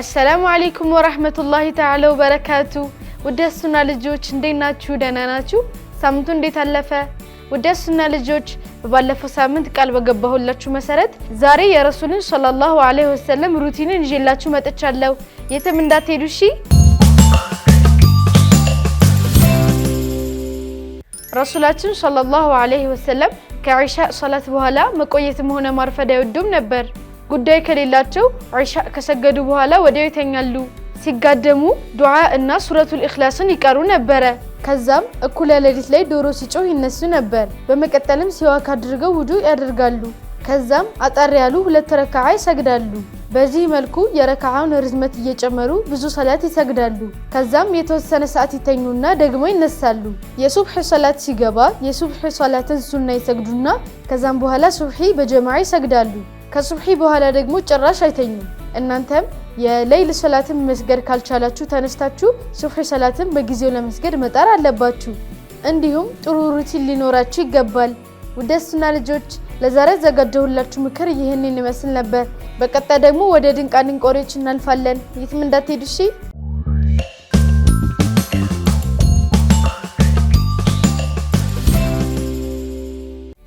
السلام عليكم ورحمة الله تعالى وبركاته. ودسنا للجوج نديناتشو دناناتشو سامنتون دي تلفة. ودسنا للجوج ببالفو سامنت قال بقبهو اللاتشو مسارت زاري يا رسول صلى الله عليه وسلم روتين نجي اللاتشو متتشالو يتمن دا تيدوشي رسولاتشو صلى الله عليه وسلم كعشاء صلاة بوهلا مقويتم هنا مرفدا يودوم نبر ጉዳይ ከሌላቸው ዒሻ ከሰገዱ በኋላ ወዲያው ይተኛሉ። ሲጋደሙ ዱዓ እና ሱረቱል ኢኽላስን ይቀሩ ነበር። ከዛም እኩለ ሌሊት ላይ ዶሮ ሲጮህ ይነሱ ነበር። በመቀጠልም ሲዋክ አድርገው ውዱእ ያደርጋሉ። ከዛም አጠር ያሉ 2 ረካዓ ይሰግዳሉ። በዚህ መልኩ የረካዓውን ርዝመት እየጨመሩ ብዙ ሰላት ይሰግዳሉ። ከዛም የተወሰነ ሰዓት ይተኙና ደግሞ ይነሳሉ። የሱብህ ሰላት ሲገባ የሱብህ ሰላትን ሱና ይሰግዱና ከዛም በኋላ ሱብሂ በጀማዓ ይሰግዳሉ። ከሱብሂ በኋላ ደግሞ ጭራሽ አይተኙም። እናንተም የሌሊት ሰላትን መስገድ ካልቻላችሁ ተነስታችሁ ሱብሂ ሰላትን በጊዜው ለመስገድ መጣር አለባችሁ። እንዲሁም ጥሩ ሩቲን ሊኖራችሁ ይገባል። ውደስና ልጆች ለዛሬ ዘጋጀሁላችሁ ምክር ይሄንን ይመስል ነበር። በቀጣይ ደግሞ ወደ ድንቃድንቅ ወሬዎች እናልፋለን። የትም እንዳትሄዱ እሺ።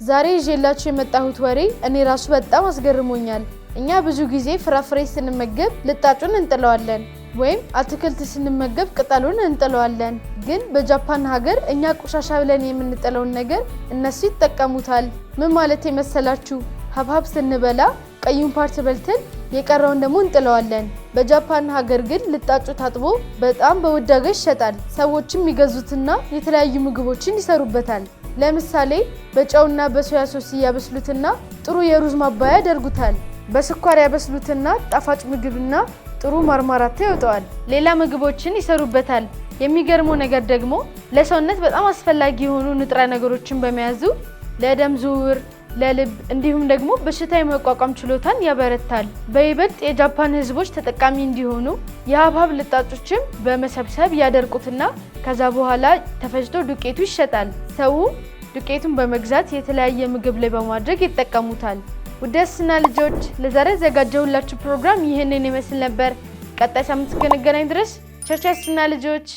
ዛሬ ይዤላችሁ የመጣሁት ወሬ እኔ ራሱ በጣም አስገርሞኛል። እኛ ብዙ ጊዜ ፍራፍሬ ስንመገብ ልጣጩን እንጥለዋለን ወይም አትክልት ስንመገብ ቅጠሉን እንጥለዋለን። ግን በጃፓን ሀገር እኛ ቆሻሻ ብለን የምንጥለውን ነገር እነሱ ይጠቀሙታል። ምን ማለት የመሰላችሁ? ሀብሀብ ስንበላ ቀዩን ፓርት በልተን የቀረውን ደግሞ እንጥለዋለን። በጃፓን ሀገር ግን ልጣጩ ታጥቦ በጣም በውድ ዋጋ ይሸጣል። ሰዎችም ይገዙትና የተለያዩ ምግቦችን ይሰሩበታል። ለምሳሌ በጨውና በሶያ ሶስ ያበስሉትና ጥሩ የሩዝ ማባያ ያደርጉታል። በስኳር ያበስሉትና ጣፋጭ ምግብና ጥሩ ማርማራታ ያወጣዋል። ሌላ ምግቦችን ይሰሩበታል። የሚገርመው ነገር ደግሞ ለሰውነት በጣም አስፈላጊ የሆኑ ንጥረ ነገሮችን በመያዙ ለደም ዝውውር፣ ለልብ እንዲሁም ደግሞ በሽታ የመቋቋም ችሎታን ያበረታል። በይበልጥ የጃፓን ህዝቦች ተጠቃሚ እንዲሆኑ የሀብሀብ ልጣጮችን በመሰብሰብ ያደርቁትና ከዛ በኋላ ተፈጭቶ ዱቄቱ ይሸጣል። ሰው ዱቄቱን በመግዛት የተለያየ ምግብ ላይ በማድረግ ይጠቀሙታል። ውደስና ልጆች ለዛሬ ዘጋጀሁላችሁ ፕሮግራም ይሄንን ይመስል ነበር። ቀጣይ ሳምንት እስክንገናኝ ድረስ ቸርቸስና ልጆች